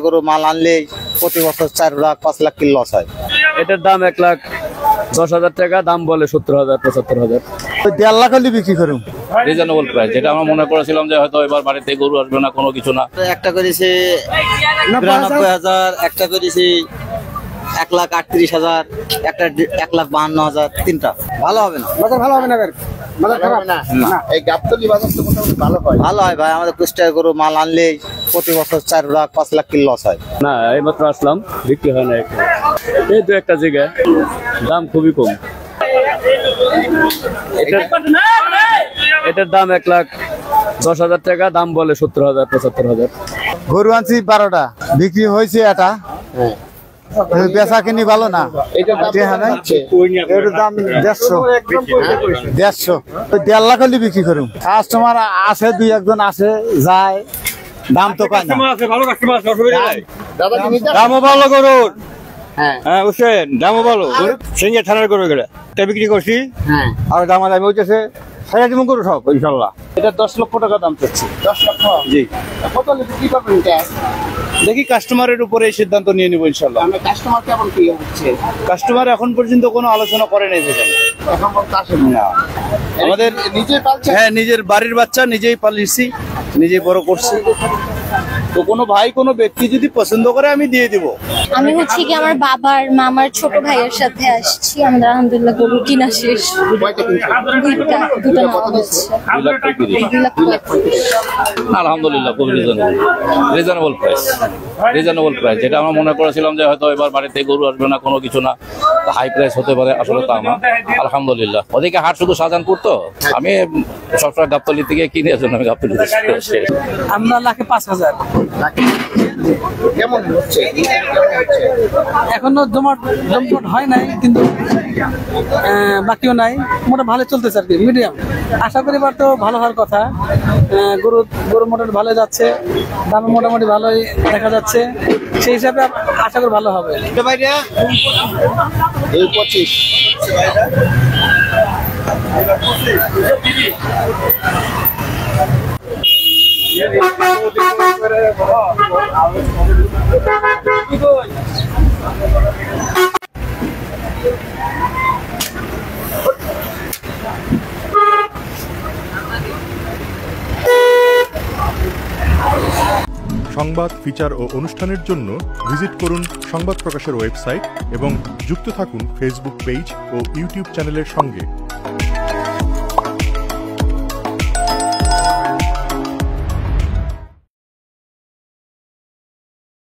গরু মাল আনলেই প্রতি বছর 4 লাখ 5 লাখ কিলো লস হয়। এটার দাম 1,10,000 টাকা, দাম বলে 70,000 75,000। 1.5 লাখ হলে বিক্রি করুন। রিজনেবল প্রাইস, যেটা আমরা মনে করেছিলাম যে হয়তো এবার বাড়িতে গরু আসবে না, কোনো কিছু না। একটা করেছি 92,000, একটা করেছি 1,38,000, একটা 1,52,000, তিনটা। ভালো হবে না, ভালো হবে না, ভালো হয় ভাই। আমাদের কুষ্টিয়ার গরু মাল আনলেই প্রতি বছর 4 লাখ 5 লাখ কিলো লস হয়। না, এইমাত্র আসলাম, বিক্রি হয় না। এই দু একটা জায়গায় দাম খুবই কম। এটার দাম 1,10,000 টাকা, দাম বলে 70,000 75,000। গরু আনছি 12টা, বিক্রি হয়েছে এটা। বেচা কিনি ভালো না, এটার দাম 150 1.5 লাখ হলে বিক্রি করুন। কাস্টমার আসে, 2-1 আসে যায়, দাম তো পায় না। দামও ভালো গরুর, হ্যাঁ বুঝছেন, দামও ভালো। সিঙ্গে থানার গরু গেলে বিক্রি করছি, আর দাম দামি হইতেছে 7,500 গরু সব ইনশাল্লাহ। এটা 10 লক্ষ টাকা দাম চাচ্ছি। 10 লক্ষ? জি। কত বিক্রি করবেন এটা? দেখি কাস্টমারের উপরে এই সিদ্ধান্ত নিয়ে নিব ইনশাল্লাহ। কাস্টমার কেমন কি হচ্ছে? কাস্টমার এখন পর্যন্ত কোনো আলোচনা করে নাই সেখানে। এখন বলতে আসেন না। আমাদের নিজেই পালছেন? হ্যাঁ, নিজের বাড়ির বাচ্চা নিজেই পালিয়েছি, নিজেই বড় করছি। তো কোনো ভাই কোনো ব্যক্তি যদি পছন্দ করে আমি দিয়ে দিব। আমি হচ্ছে কি আমার বাবার মামার ছোট ভাইয়ের সাথে আসছি। আমাদের আলহামদুলিল্লাহ গরু কিনা শেষ। দুটো আলহামদুলিল্লাহ খুব রিজনেবল প্রাইস, যেটা আমরা মনে করেছিলাম যে হয়তো এবার বাড়িতে গরু আসবে না, কোনো কিছু না, হাই প্রাইস হতে পারে, আসলে তা না। আলহামদুলিল্লাহ। ওদিকে হাট শুধু শাহজাহানপুর, তো আমি সবসময় গাবতলী থেকে কিনে আসুন, আমি গাবতলী। আমরা 1,05,000। কেমন হচ্ছে? এখনো জমট হয় নাই, কিন্তু বাকিও নাই, মোটামুটি ভালো চলতেছে আর কি, মিডিয়াম। আশা করি এবার তো ভালো হওয়ার কথা। গরু মোটামুটি ভালো যাচ্ছে, দাম মোটামুটি ভালোই দেখা যাচ্ছে, সেই হিসাবে আশা করি ভালো হবে। 25। সংবাদ, ফিচার ও অনুষ্ঠানের জন্য ভিজিট করুন সংবাদ প্রকাশের ওয়েবসাইট এবং যুক্ত থাকুন ফেসবুক পেজ ও ইউটিউব চ্যানেলের সঙ্গে।